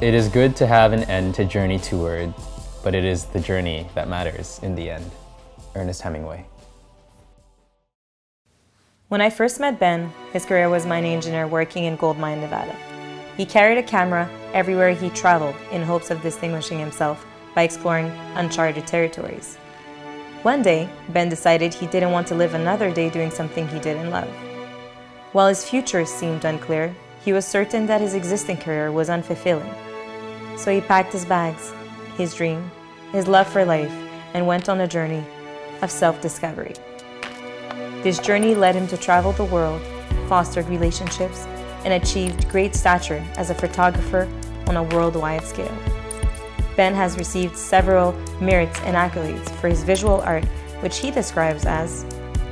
It is good to have an end to journey toward, but it is the journey that matters in the end. Ernest Hemingway. When I first met Ben, his career was mining engineer working in gold mine, Nevada. He carried a camera everywhere he traveled in hopes of distinguishing himself by exploring uncharted territories. One day, Ben decided he didn't want to live another day doing something he didn't love. While his future seemed unclear, he was certain that his existing career was unfulfilling. So he packed his bags, his dream, his love for life, and went on a journey of self-discovery. This journey led him to travel the world, fostered relationships, and achieved great stature as a photographer on a worldwide scale. Ben has received several merits and accolades for his visual art, which he describes as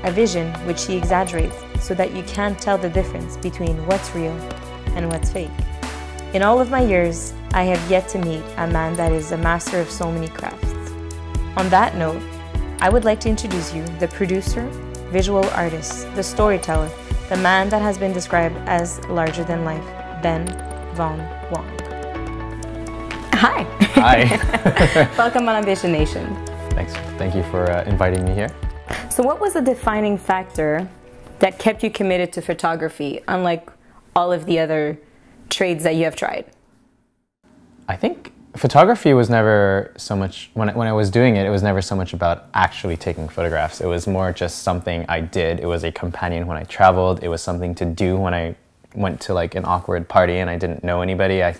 a vision which he exaggerates so that you can't tell the difference between what's real and what's fake. In all of my years, I have yet to meet a man that is a master of so many crafts. On that note, I would like to introduce you the producer, visual artist, the storyteller, the man that has been described as larger than life, Ben Wong. Hi. Hi. Welcome on Ambition Nation. Thanks. Thank you for inviting me here. So what was the defining factor that kept you committed to photography, unlike all of the other trades that you have tried? I think photography was never so much, when I was doing it, it was never so much about actually taking photographs. It was more just something I did. It was a companion when I traveled. It was something to do when I went to like an awkward party and I didn't know anybody. I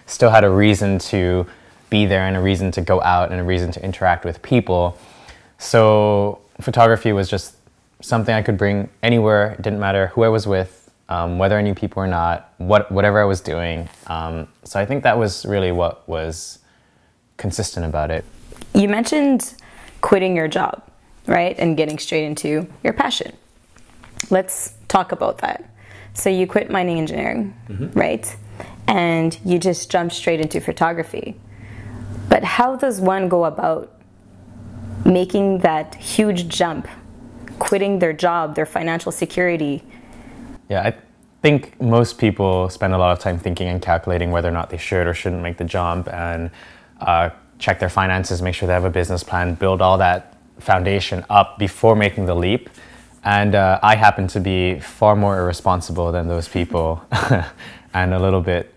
still had a reason to be there and a reason to go out and a reason to interact with people. So photography was just something I could bring anywhere. It didn't matter who I was with, whether I knew people or not, whatever I was doing. So I think that was really what was consistent about it. You mentioned quitting your job, right? And getting straight into your passion. Let's talk about that. So you quit mining engineering, right? And you just jumped straight into photography. But how does one go about making that huge jump, quitting their job, their financial security? Yeah, I think most people spend a lot of time thinking and calculating whether or not they should or shouldn't make the jump and check their finances, make sure they have a business plan, build all that foundation up before making the leap. And I happen to be far more irresponsible than those people and a little bit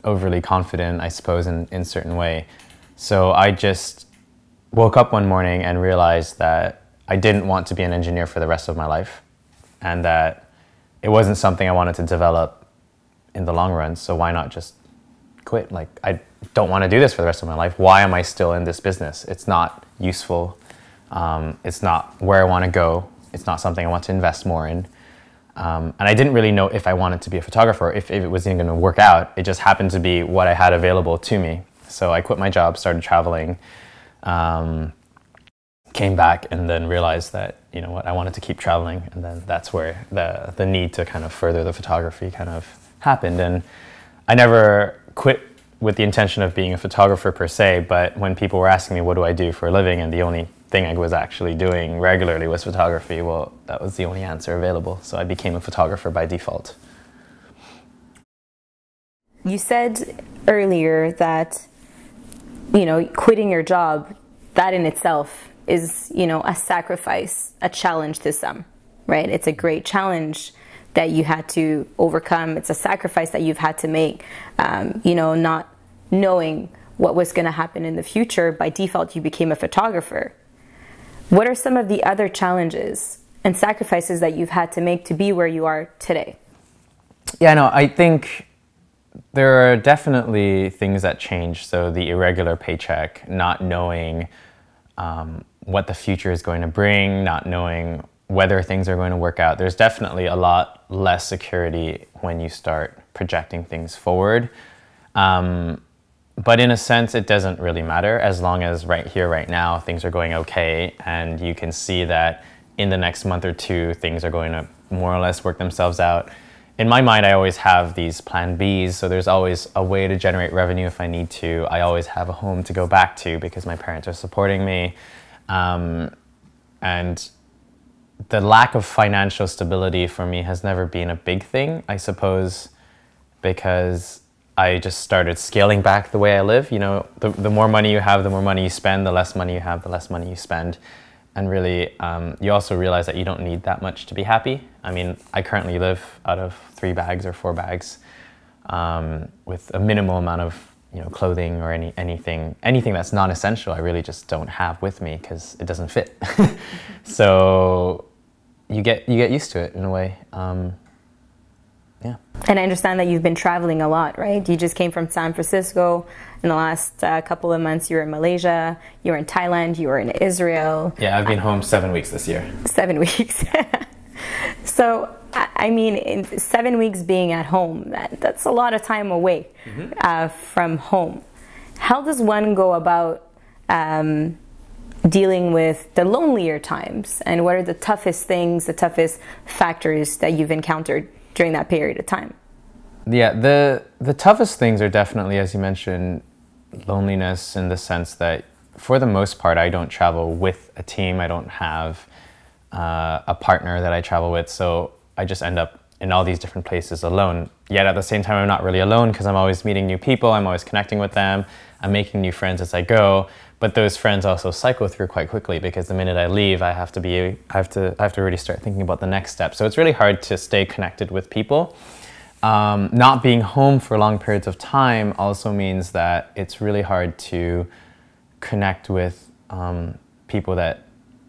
overly confident, I suppose, in a certain way. So I just woke up one morning and realized that I didn't want to be an engineer for the rest of my life and that it wasn't something I wanted to develop in the long run, so why not just quit? Like, I don't want to do this for the rest of my life. Why am I still in this business? It's not useful. It's not where I want to go. It's not something I want to invest more in. And I didn't really know if I wanted to be a photographer, if it was even going to work out. It just happened to be what I had available to me. So I quit my job, started traveling, came back, and then realized that, you know what, I wanted to keep traveling. And then that's where the need to kind of further the photography kind of happened. And I never quit with the intention of being a photographer per se, but when people were asking me what do I do for a living and the only thing I was actually doing regularly was photography, well, that was the only answer available. So I became a photographer by default. You said earlier that, you know, quitting your job, that in itself is, you know, a sacrifice, a challenge to some, right? It's a great challenge that you had to overcome. It's a sacrifice that you've had to make, you know, not knowing what was going to happen in the future. By default, you became a photographer. What are some of the other challenges and sacrifices that you've had to make to be where you are today? Yeah, no, I think there are definitely things that change. So the irregular paycheck, not knowing what the future is going to bring, not knowing whether things are going to work out. There's definitely a lot less security when you start projecting things forward. But in a sense, it doesn't really matter as long as right here, right now, things are going okay. And you can see that in the next month or two, things are going to more or less work themselves out. In my mind, I always have these plan Bs. So there's always a way to generate revenue if I need to. I always have a home to go back to because my parents are supporting me. And the lack of financial stability for me has never been a big thing, I suppose, because I just started scaling back the way I live. You know, the more money you have, the more money you spend. The less money you have, the less money you spend. And really, you also realize that you don't need that much to be happy. I mean, I currently live out of 3 bags or 4 bags with a minimal amount of clothing or anything that's non-essential. I really just don't have with me because it doesn't fit. So you get used to it in a way. Yeah. And I understand that you've been traveling a lot, right? You just came from San Francisco. In the last couple of months, you were in Malaysia, you were in Thailand, you were in Israel. Yeah, I've been home 7 weeks this year. 7 weeks. So, I mean, in 7 weeks being at home, that's a lot of time away from home. How does one go about dealing with the lonelier times? And what are the toughest things, the toughest factors that you've encountered during that period of time? Yeah, the toughest things are definitely, as you mentioned, loneliness, in the sense that for the most part I don't travel with a team. I don't have a partner that I travel with, so I just end up in all these different places alone. Yet at the same time I'm not really alone, because I'm always meeting new people, I'm always connecting with them, I'm making new friends as I go. But those friends also cycle through quite quickly, because the minute I leave, I have to really start thinking about the next step. So it's really hard to stay connected with people. Not being home for long periods of time also means that it's really hard to connect with people that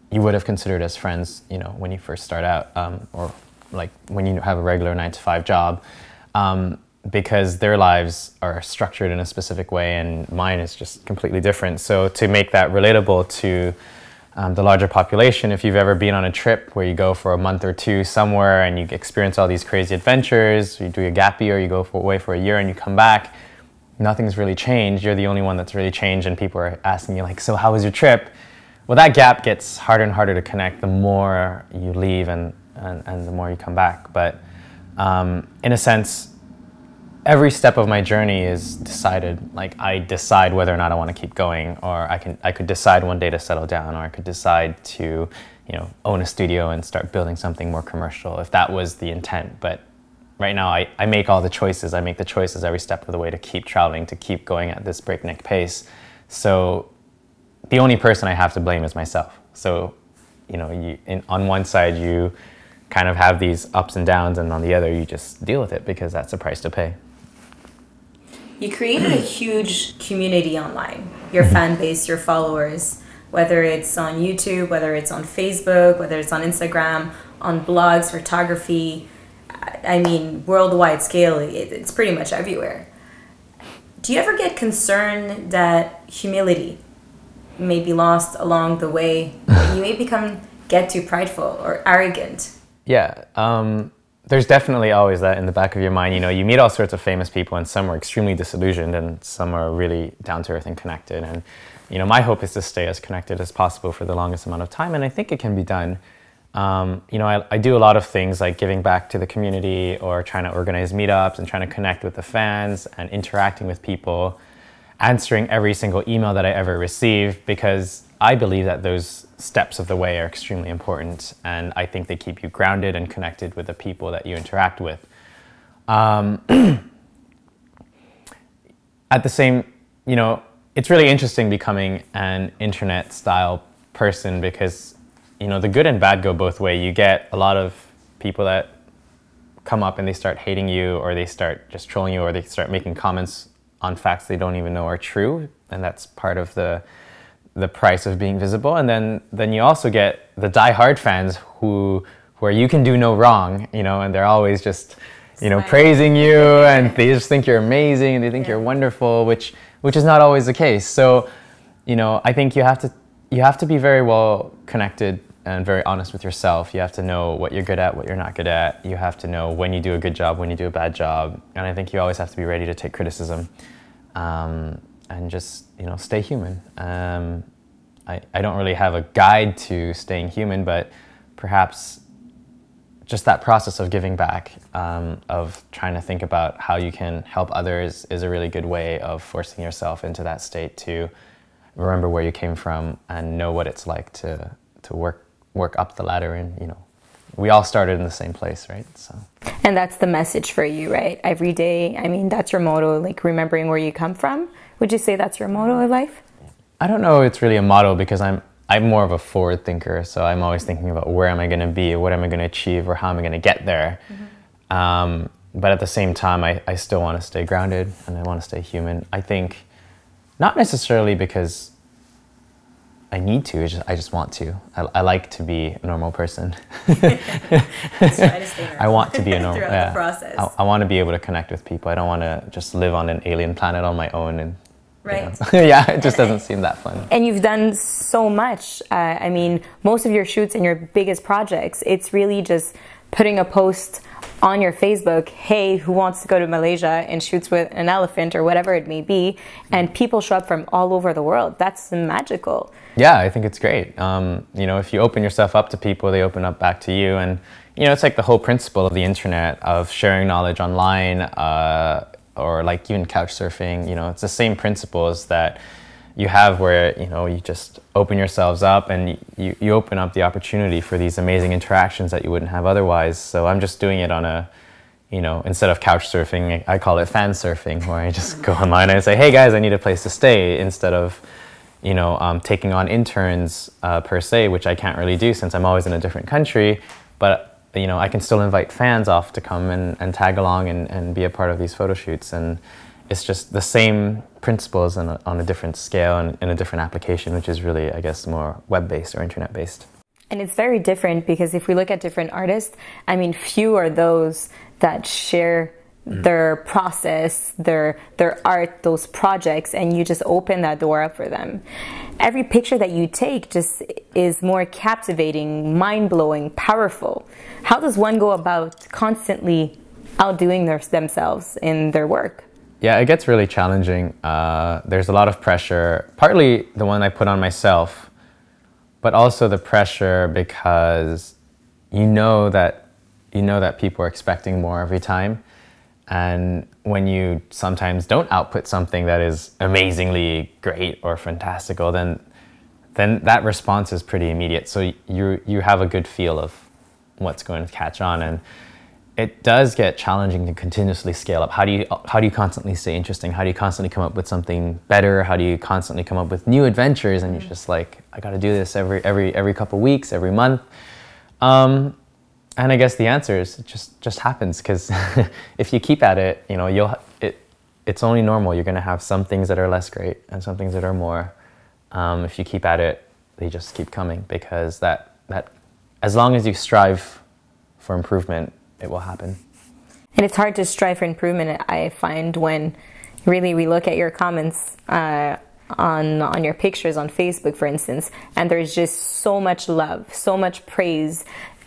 you would have considered as friends, when you first start out, or like when you have a regular 9-to-5 job. Because their lives are structured in a specific way and mine is just completely different. So to make that relatable to the larger population, if you've ever been on a trip where you go for a month or 2 somewhere and you experience all these crazy adventures, you do a gap year, you go away for a year and you come back, nothing's really changed. You're the only one that's really changed, and people are asking you like, so how was your trip? Well, that gap gets harder and harder to connect the more you leave and the more you come back. But in a sense, every step of my journey is decided. Like, I decide whether or not I want to keep going, or I could decide one day to settle down, or I could decide to, own a studio and start building something more commercial, if that was the intent. But right now, I make all the choices. I make the choices every step of the way to keep traveling, to keep going at this breakneck pace. So the only person I have to blame is myself. So, on one side, you kind of have these ups and downs, and on the other, you just deal with it, because that's the price to pay. You created a huge community online, your fan base, your followers, whether it's on YouTube, whether it's on Facebook, whether it's on Instagram, on blogs, photography. I mean, worldwide scale, it's pretty much everywhere. Do you ever get concerned that humility may be lost along the way? You may get too prideful or arrogant? Yeah. There's definitely always that in the back of your mind. You meet all sorts of famous people, and some are extremely disillusioned and some are really down to earth and connected. And, my hope is to stay as connected as possible for the longest amount of time. And I think it can be done. I do a lot of things like giving back to the community, or trying to organize meetups and trying to connect with the fans and interacting with people, answering every single email that I ever receive, because I believe that those steps of the way are extremely important, and I think they keep you grounded and connected with the people that you interact with. At the same, it's really interesting becoming an internet-style person, because, the good and bad go both ways. You get a lot of people that come up and they start hating you, or they start just trolling you, or they start making comments on facts they don't even know are true, and that's part of the price of being visible. And then you also get the die-hard fans where you can do no wrong, and they're always just, praising you, and they just think you're amazing, and they think you're wonderful, which is not always the case. So, I think you have to be very well connected and very honest with yourself. You have to know what you're good at, what you're not good at. You have to know when you do a good job, when you do a bad job. And I think you always have to be ready to take criticism. And just, stay human. I don't really have a guide to staying human, but perhaps just that process of giving back, of trying to think about how you can help others, is a really good way of forcing yourself into that state to remember where you came from and know what it's like to work up the ladder and, we all started in the same place, right? So. And that's the message for you, right? Every day, I mean, that's your motto, like remembering where you come from. Would you say that's your motto of life? I don't know it's really a motto, because I'm more of a forward thinker. So I'm always thinking about where am I going to be, what am I going to achieve, or how am I going to get there. But at the same time, I still want to stay grounded, and I want to stay human. I think not necessarily because I need to, I just want to. I like to be a normal person. Just try to stay normal. I want to be a normal, throughout the process. I want to be able to connect with people. I don't want to just live on an alien planet on my own and right. Yeah, it just doesn't seem that fun. And you've done so much. I mean, most of your shoots and your biggest projects, it's really just putting a post on your Facebook, hey, who wants to go to Malaysia and shoots with an elephant or whatever it may be, and people show up from all over the world. That's magical. Yeah, I think it's great. You know, if you open yourself up to people, they open up back to you. And, you know, it's like the whole principle of the internet, of sharing knowledge online, or like even couch surfing. You know, it's the same principles that you have where, you know, you just open yourselves up and you open up the opportunity for these amazing interactions that you wouldn't have otherwise. So I'm just doing it on a, you know, instead of couch surfing, I call it fan surfing, where I just go online and say, hey guys, I need a place to stay, instead of, you know, taking on interns per se, which I can't really do since I'm always in a different country. But, you know, I can still invite fans off to come and tag along and be a part of these photo shoots. And it's just the same principles on a different scale and in a different application, which is really, I guess, more web-based or internet-based. And it's very different, because if we look at different artists, I mean, few are those that share their process, their art, those projects, and you just open that door up for them. Every picture that you take just is more captivating, mind-blowing, powerful. How does one go about constantly outdoing themselves in their work? Yeah, it gets really challenging. There's a lot of pressure, partly the one I put on myself, but also the pressure because you know that people are expecting more every time. And when you sometimes don't output something that is amazingly great or fantastical, then that response is pretty immediate. So you have a good feel of what's going to catch on. And it does get challenging to continuously scale up. How do you constantly stay interesting? How do you constantly come up with something better? How do you constantly come up with new adventures? And you're just like, I got to do this every couple weeks, every month. And I guess the answer is it just happens, because if you keep at it, you know, it's only normal. You're going to have some things that are less great and some things that are more. If you keep at it, they just keep coming, because that as long as you strive for improvement, it will happen. And it's hard to strive for improvement, I find, when really we look at your comments on your pictures on Facebook, for instance, and there's just so much love, so much praise,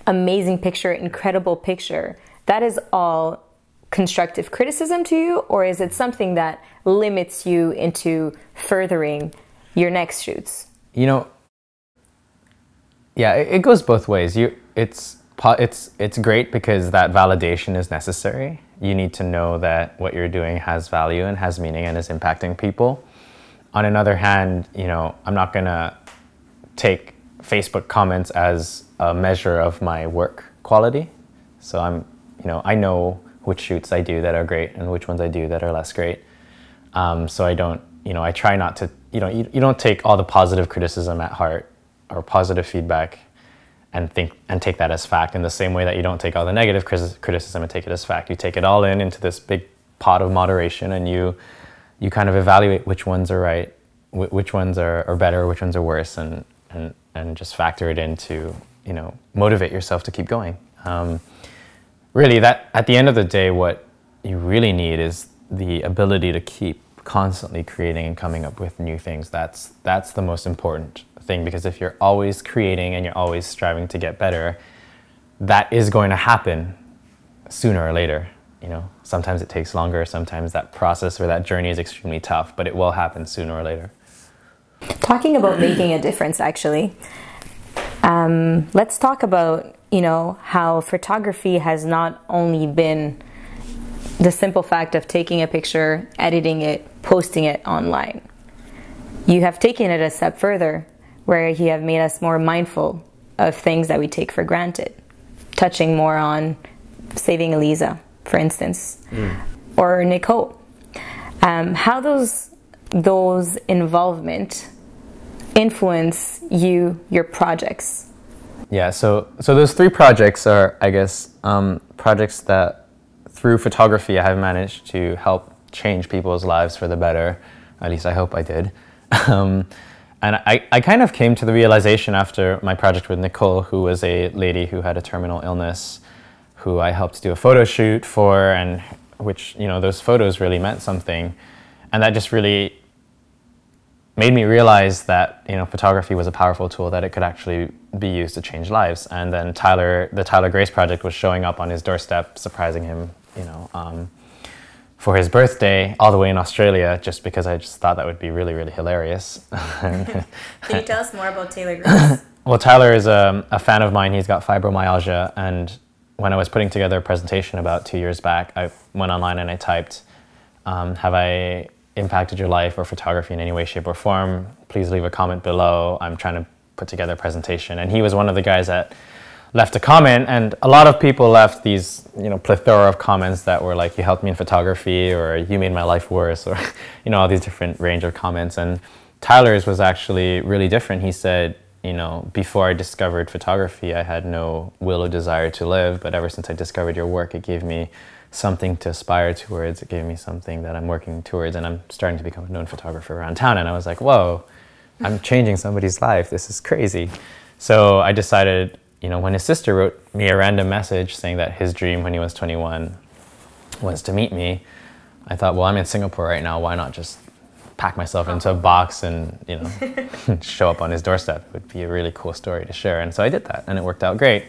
amazing picture, incredible picture. That is all constructive criticism to you, or is it something that limits you into furthering your next shoots? You know, yeah, it goes both ways. It's great because that validation is necessary. You need to know that what you're doing has value and has meaning and is impacting people. On another hand, you know, I'm not gonna take Facebook comments as a measure of my work quality. So I know which shoots I do that are great and which ones I do that are less great. So I try not to, you don't take all the positive criticism at heart or positive feedback and take that as fact, in the same way that you don't take all the negative criticism and take it as fact. You take it all into this big pot of moderation, and you kind of evaluate which ones are right, which ones are better, which ones are worse, and just factor it in to, motivate yourself to keep going. Really, that at the end of the day, what you really need is the ability to keep constantly creating and coming up with new things. That's the most important thing, because if you're always creating and you're always striving to get better, that is going to happen sooner or later. Sometimes it takes longer, sometimes that process or that journey is extremely tough, but it will happen sooner or later. Talking about making a difference, actually, let's talk about how photography has not only been the simple fact of taking a picture, editing it, posting it online. You have taken it a step further, where you have made us more mindful of things that we take for granted. touching more on saving Eliza, for instance, or Nicole. How those involvement influence your projects? Yeah, so those 3 projects are, I guess, projects that through photography I have managed to help change people's lives for the better. At least I hope I did. And I kind of came to the realization after my project with Nicole, who was a lady who had a terminal illness, who I helped do a photo shoot for, and which, those photos really meant something. And that just really made me realize that, photography was a powerful tool, that it could actually be used to change lives. And then the Tyler Grace project was showing up on his doorstep, surprising him, for his birthday all the way in Australia, just because I just thought that would be really, really hilarious. Can you tell us more about Taylor Grace? Well, Tyler is a fan of mine. He's got fibromyalgia, and when I was putting together a presentation about 2 years back, I went online and I typed, have I impacted your life or photography in any way, shape, or form? Please leave a comment below. I'm trying to put together a presentation. And he was one of the guys that left a comment, and a lot of people left these, plethora of comments that were like, you helped me in photography, or you made my life worse, or, all these different range of comments. And Tyler's was actually really different. He said, before I discovered photography, I had no will or desire to live, but ever since I discovered your work, it gave me something to aspire towards. It gave me something that I'm working towards, and I'm starting to become a known photographer around town. And I was like, whoa, I'm changing somebody's life. This is crazy. So I decided, when his sister wrote me a random message saying that his dream when he was 21 was to meet me, I thought, well, I'm in Singapore right now. Why not just pack myself into a box and, show up on his doorstep? It would be a really cool story to share. And so I did that, and it worked out great.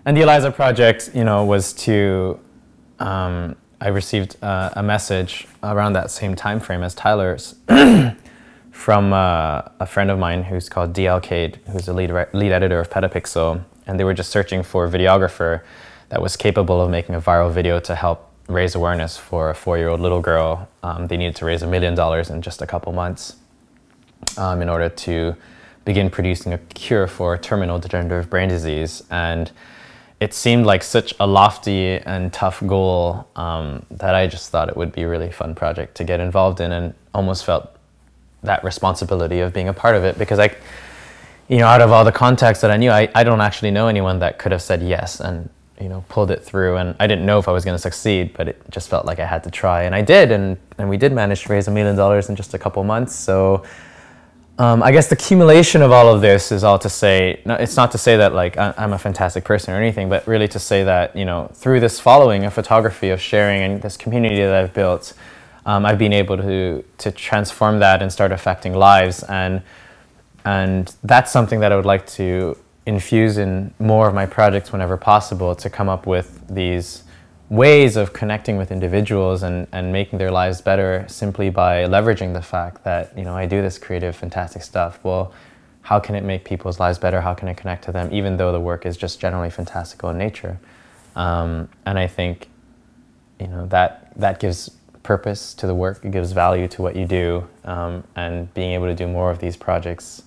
And the Eliza project, was to, I received a message around that same time frame as Tyler's from a friend of mine who's called DL Cade, who's the lead editor of Petapixel. And they were just searching for a videographer that was capable of making a viral video to help raise awareness for a 4-year-old little girl. They needed to raise $1 million in just a couple months in order to begin producing a cure for terminal degenerative brain disease. And it seemed like such a lofty and tough goal that I just thought it would be a really fun project to get involved in, and almost felt that responsibility of being a part of it, because out of all the contacts that I knew, I don't actually know anyone that could have said yes and, pulled it through. And I didn't know if I was going to succeed, but it just felt like I had to try. And I did, and we did manage to raise $1 million in just a couple months. So I guess the accumulation of all of this is all to say, it's not to say that like I'm a fantastic person or anything, but really to say that, through this following of photography, of sharing, and this community that I've built, I've been able to transform that and start affecting lives. And that's something that I would like to infuse in more of my projects whenever possible, to come up with these ways of connecting with individuals and making their lives better simply by leveraging the fact that, I do this creative, fantastic stuff. Well, how can it make people's lives better? How can I connect to them, even though the work is just generally fantastical in nature? And I think, that gives purpose to the work. It gives value to what you do, and being able to do more of these projects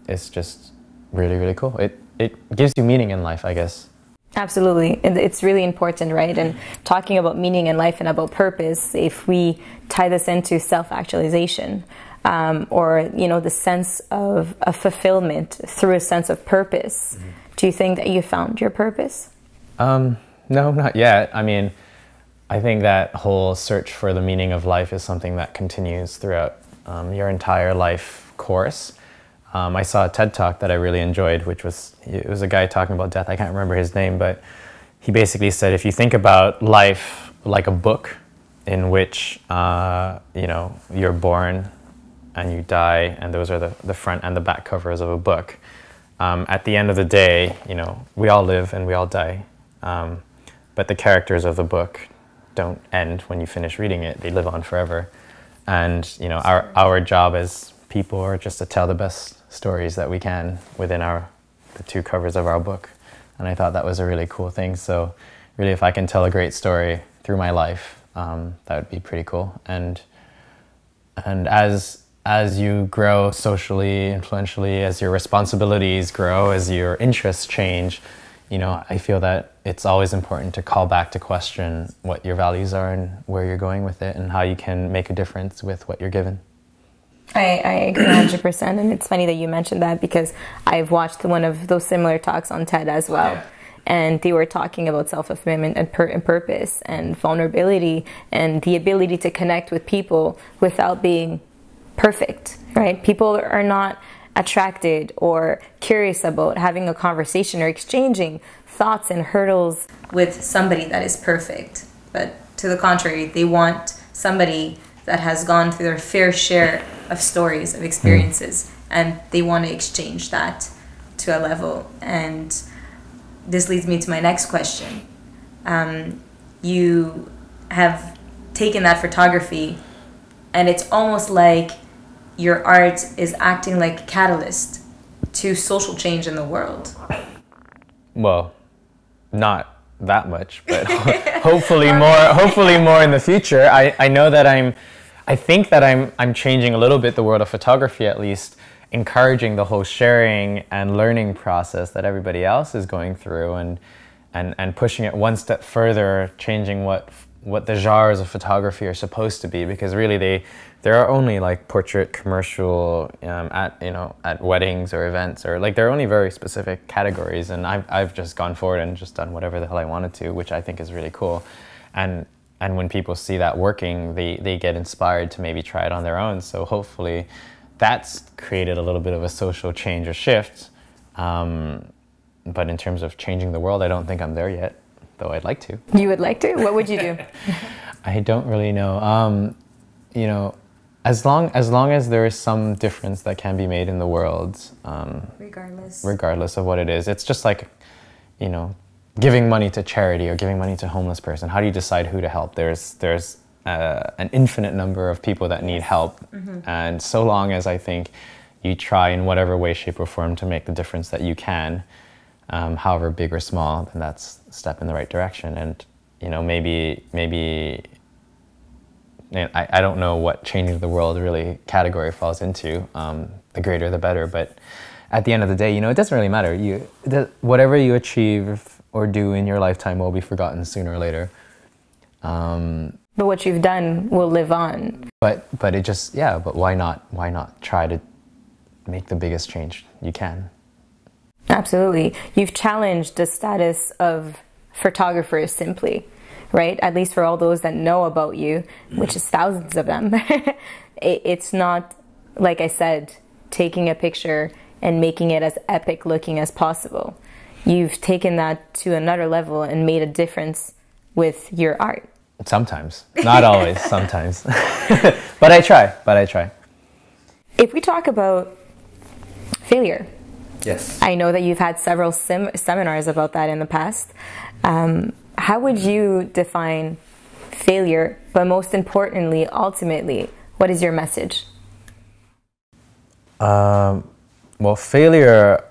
is just really, really cool. It gives you meaning in life, I guess. Absolutely. It's really important, right? And talking about meaning in life and about purpose, if we tie this into self-actualization, or, the sense of a fulfillment through a sense of purpose, do you think that you found your purpose? No, not yet. I mean, I think that whole search for the meaning of life is something that continues throughout your entire life course. I saw a TED Talk that I really enjoyed, it was a guy talking about death. I can't remember his name, but he basically said, if you think about life like a book in which, you're born and you die, and those are the front and the back covers of a book. At the end of the day, we all live and we all die, but the characters of the book don't end when you finish reading it. They live on forever. And, our job as people are just to tell the best stories that we can within the 2 covers of our book. And I thought that was a really cool thing. So really, if I can tell a great story through my life, that would be pretty cool. And as you grow socially, influentially, as your responsibilities grow, as your interests change, you know, I feel that it's always important to call back to question what your values are and where you're going with it and how you can make a difference with what you're given. I agree 100%. And it's funny that you mentioned that because I've watched one of those similar talks on TED as well. Yeah. And they were talking about self-fulfillment and purpose and vulnerability and the ability to connect with people without being perfect, right? People are not attracted or curious about having a conversation or exchanging thoughts and hurdles with somebody that is perfect. But to the contrary, they want somebody that has gone through their fair share of stories, of experiences, and they want to exchange that to a level. And this leads me to my next question. You have taken that photography, and it's almost like your art is acting like a catalyst to social change in the world. Well, not that much, but hopefully more. Hopefully more in the future. I know that I think that I'm changing a little bit the world of photography, at least, encouraging the whole sharing and learning process that everybody else is going through, and pushing it one step further, changing what the genres of photography are supposed to be, because really there are only like portrait, commercial, at weddings or events, or like there are only very specific categories, and I've just gone forward and just done whatever the hell I wanted to, which I think is really cool. And when people see that working, they get inspired to maybe try it on their own. So hopefully that's created a little bit of a social change or shift. But in terms of changing the world, I don't think I'm there yet, though I'd like to. You would like to? What would you do? I don't really know. You know, as long as there is some difference that can be made in the world, regardless of what it is, it's just like, you know, giving money to charity or giving money to a homeless person. How do you decide who to help? There's an infinite number of people that need help, and so long as I think you try in whatever way, shape, or form to make the difference that you can, however big or small, then that's a step in the right direction. And you know, maybe I don't know what changing the world really category falls into. The greater, the better. But at the end of the day, you know, it doesn't really matter. Whatever you achieve or do in your lifetime will be forgotten sooner or later. But what you've done will live on. But it just, yeah, but why not try to make the biggest change you can? Absolutely. You've challenged the status of photographers simply, right? At least for all those that know about you, which is thousands of them. It's not, like I said, taking a picture and making it as epic looking as possible. You've taken that to another level and made a difference with your art. Sometimes. Not always, sometimes. But I try. If we talk about failure. Yes. I know that you've had several seminars about that in the past. How would you define failure, but most importantly, ultimately, what is your message? Well, failure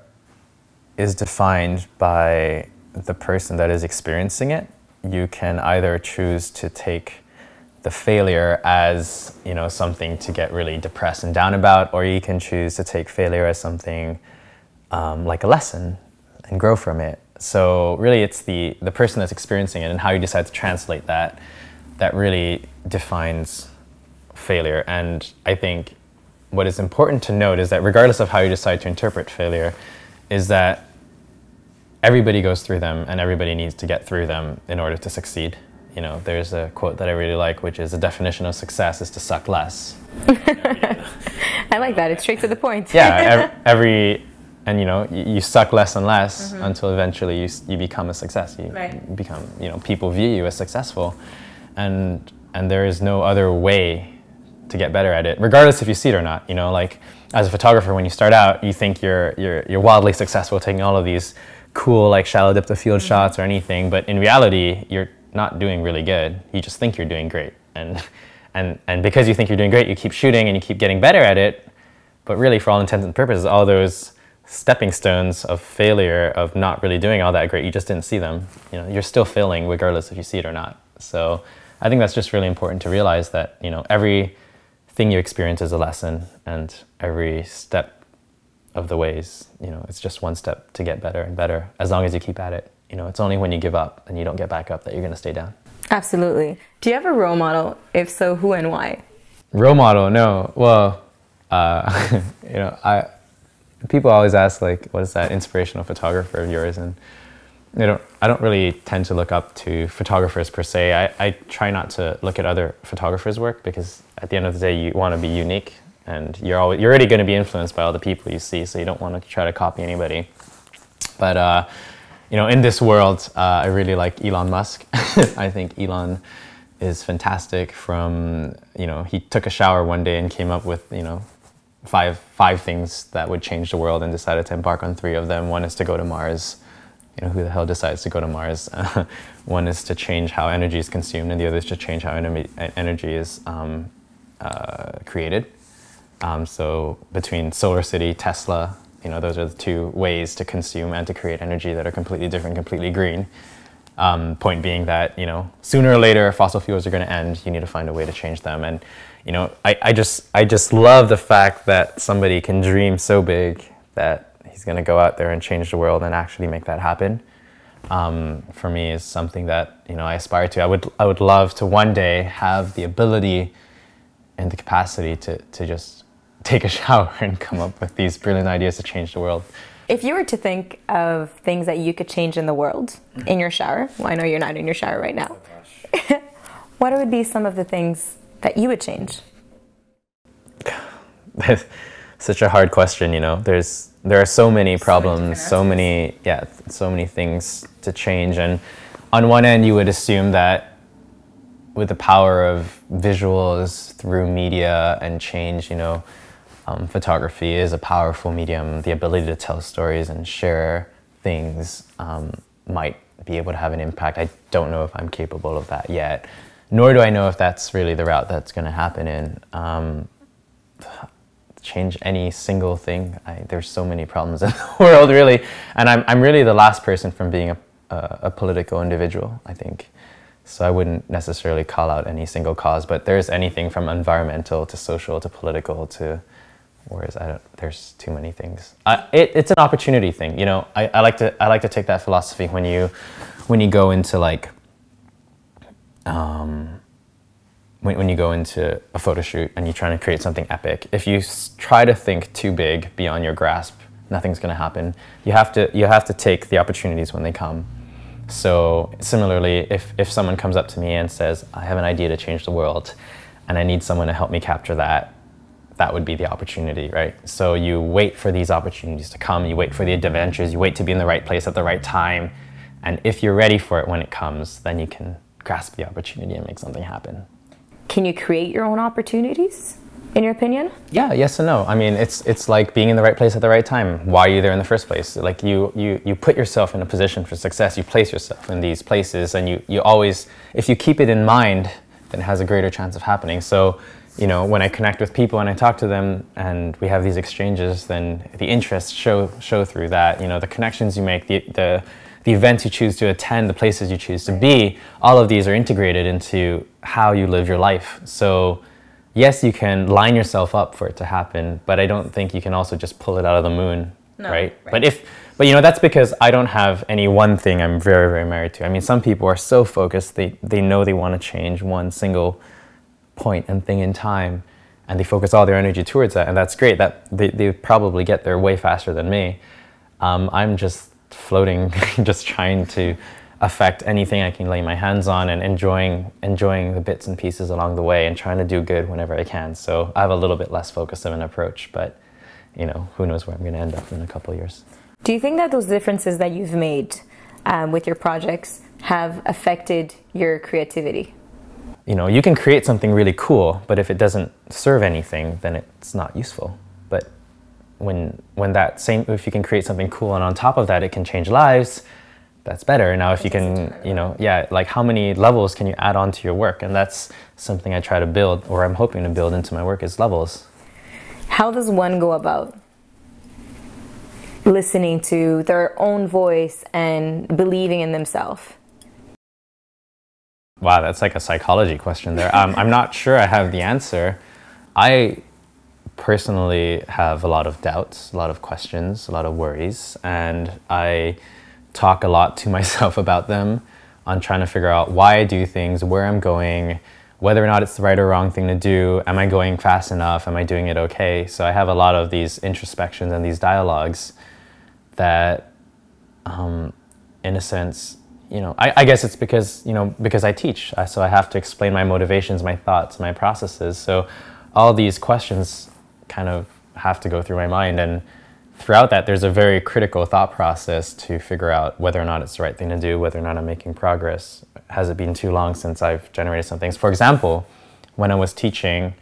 is defined by the person that is experiencing it. You can either choose to take the failure as, you know, something to get really depressed and down about, or you can choose to take failure as something like a lesson and grow from it. So really it's the person that's experiencing it and how you decide to translate that really defines failure. And I think what is important to note is that regardless of how you decide to interpret failure, is that everybody goes through them and everybody needs to get through them in order to succeed. You know, there's a quote that I really like, which is the definition of success is to suck less. I like that. It's straight to the point. Yeah, and you know, you suck less and less until eventually you become a success. You become, you know, people view you as successful, and there is no other way to get better at it, regardless if you see it or not. You know, like as a photographer, when you start out, you think you're wildly successful, taking all of these cool like shallow depth of field shots or anything, but in reality, you're not doing really good. You just think you're doing great, and because you think you're doing great, you keep shooting and you keep getting better at it. But really, for all intents and purposes, all those stepping stones of failure, of not really doing all that great, you just didn't see them. You know, you're still failing regardless if you see it or not. So I think that's just really important to realize that, you know, everything you experience is a lesson, and every step of the ways. It's just one step to get better and better as long as you keep at it. It's only when you give up and you don't get back up that you're going to stay down. Absolutely. Do you have a role model? If so, who and why? Role model? No. Well, people always ask, like, what is that inspirational photographer of yours? And I don't really tend to look up to photographers per se. I try not to look at other photographers' work, because at the end of the day, you want to be unique, and you're already going to be influenced by all the people you see, so you don't want to try to copy anybody. But in this world, I really like Elon Musk. I think Elon is fantastic. He took a shower one day and came up with five things that would change the world, and decided to embark on 3 of them. One is to go to Mars. Who the hell decides to go to Mars? One is to change how energy is consumed, and the other is to change how energy is created. So between Solar City, Tesla, those are the 2 ways to consume and to create energy that are completely different, completely green. Point being that, sooner or later, fossil fuels are going to end. You need to find a way to change them. And, I just love the fact that somebody can dream so big that he's going to go out there and change the world and actually make that happen. For me, is something that, I aspire to. I would love to one day have the ability and the capacity to just take a shower and come up with these brilliant ideas to change the world. If you were to think of things that you could change in the world in your shower, well, I know you're not in your shower right now. Oh, what would be some of the things that you would change? That's such a hard question, There are so many problems, so many things to change. And on one end, you would assume that with the power of visuals through media and change, photography is a powerful medium. The ability to tell stories and share things might be able to have an impact. I don't know if I'm capable of that yet, nor do I know if that's really the route that's going to happen in. Change any single thing. There's so many problems in the world, really, and I'm really the last person from being a political individual, I think. So I wouldn't necessarily call out any single cause, but there's anything from environmental to social to political to, there's too many things. It's an opportunity thing, I like to take that philosophy when you go into like when you go into a photo shoot and you're trying to create something epic. If you try to think too big beyond your grasp, nothing's going to happen. You have to take the opportunities when they come. So similarly, if someone comes up to me and says, I have an idea to change the world and I need someone to help me capture that, that would be the opportunity, right? So you wait for these opportunities to come, you wait for the adventures, you wait to be in the right place at the right time. And if you're ready for it when it comes, then you can grasp the opportunity and make something happen. Can you create your own opportunities, in your opinion? Yeah, yes and no. I mean, it's like being in the right place at the right time. Why are you there in the first place? Like you put yourself in a position for success, you place yourself in these places, and you always, if you keep it in mind, then it has a greater chance of happening. So, when I connect with people and I talk to them and we have these exchanges, then the interests show through that. The connections you make, the events you choose to attend, the places you choose to be, all of these are integrated into how you live your life. So yes, you can line yourself up for it to happen, but I don't think you can also just pull it out of the moon, right? But that's because I don't have any one thing I'm very, very married to. I mean, some people are so focused, they know they want to change one single point and thing in time, and they focus all their energy towards that, and that's great. That they probably get there way faster than me. I'm just floating, just trying to affect anything I can lay my hands on, and enjoying the bits and pieces along the way, and trying to do good whenever I can. So I have a little bit less focus of an approach, but who knows where I'm going to end up in a couple of years. Do you think that those differences that you've made with your projects have affected your creativity? You can create something really cool, but if it doesn't serve anything, then it's not useful. But if you can create something cool and on top of that it can change lives, that's better. Now if you can, like how many levels can you add on to your work? And that's something I try to build, or I'm hoping to build into my work, is levels. How does one go about listening to their own voice and believing in themselves? Wow, that's like a psychology question there. I'm not sure I have the answer. I personally have a lot of doubts, a lot of questions, a lot of worries, and I talk a lot to myself about them on trying to figure out why I do things, where I'm going, whether or not it's the right or wrong thing to do. Am I going fast enough? Am I doing it okay? So I have a lot of these introspections and these dialogues that, in a sense, you know, I guess it's because, you know, because I teach. So I have to explain my motivations, my thoughts, my processes. So all these questions kind of have to go through my mind. And throughout that, there's a very critical thought process to figure out whether or not it's the right thing to do, whether or not I'm making progress. Has it been too long since I've generated some things? For example, when I was teaching,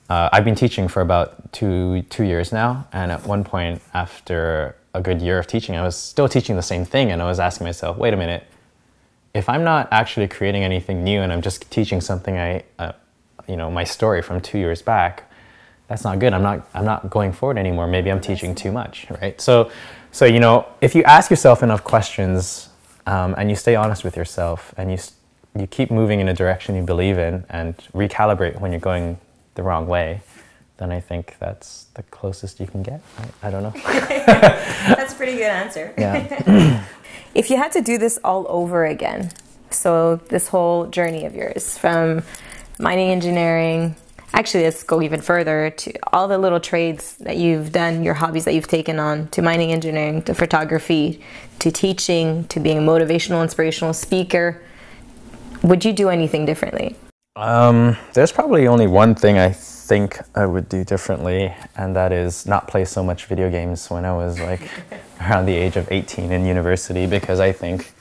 I've been teaching for about two years now. And at one point, after a good year of teaching, I was still teaching the same thing. And I was asking myself, wait a minute, if I'm not actually creating anything new and I'm just teaching something you know, my story from 2 years back, that's not good. I'm not going forward anymore. Maybe I'm teaching too much, right? So you know, if you ask yourself enough questions and you stay honest with yourself and you keep moving in a direction you believe in and recalibrate when you're going the wrong way, then I think that's the closest you can get. I don't know. That's a pretty good answer. Yeah. If you had to do this all over again, so this whole journey of yours from mining engineering, actually let's go even further to all the little trades that you've done, your hobbies that you've taken on, to mining engineering, to photography, to teaching, to being a motivational, inspirational speaker, would you do anything differently? There's probably only one thing I think I would do differently, and that is not play so much video games when I was like around the age of 18 in university, because I think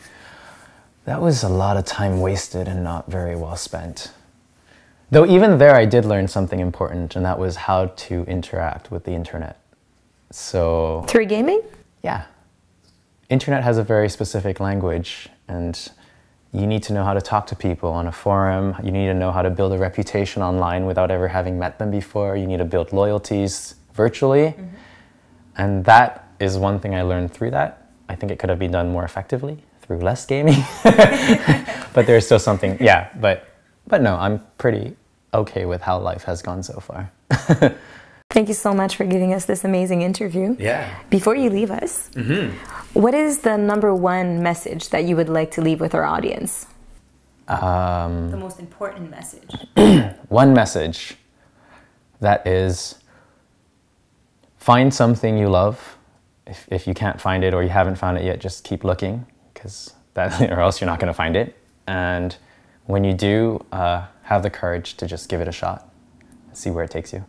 that was a lot of time wasted and not very well spent. Though even there I did learn something important, and that was how to interact with the internet. So through gaming? Yeah. Internet has a very specific language, and you need to know how to talk to people on a forum. You need to know how to build a reputation online without ever having met them before. You need to build loyalties virtually. Mm-hmm. And that is one thing I learned through that. I think it could have been done more effectively through less gaming. But there's still something, yeah, but no, I'm pretty okay with how life has gone so far. Thank you so much for giving us this amazing interview. Yeah. Before you leave us, what is the #1 message that you would like to leave with our audience? The most important message. One message, that is, find something you love. If you can't find it or you haven't found it yet, just keep looking, or else you're not going to find it. And when you do, have the courage to just give it a shot, see where it takes you.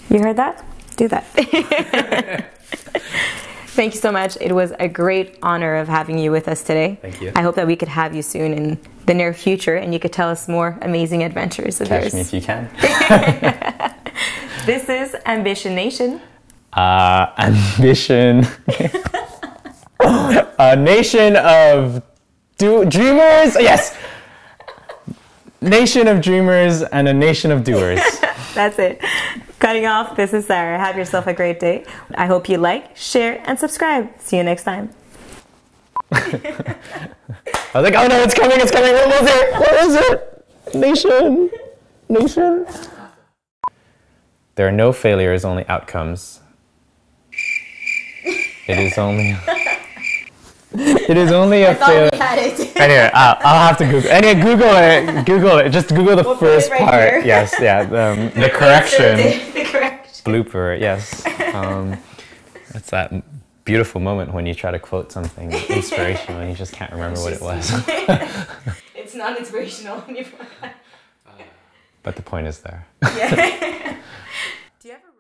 You heard that? Do that. Thank you so much. It was a great honor of having you with us today. Thank you. I hope that we could have you soon in the near future and you could tell us more amazing adventures of yours. Catch me if you can. This is Ambition Nation. Ambition. A nation of dreamers. Yes. Nation of dreamers and a nation of doers. That's it. Cutting off, this is Sarah. Have yourself a great day. I hope you like, share, and subscribe. See you next time. I was like, oh no, it's coming. What was it? Nation. There are no failures, only outcomes. It is only a failure. Anyway, I'll have to Google. Anyway, Google it. Just Google the first part. Here. Yes, yeah. The correction. The correction. Blooper. Yes. It's that beautiful moment when you try to quote something inspirational and you just can't remember what it was. It's not inspirational anymore. But the point is there. Yeah. Do you ever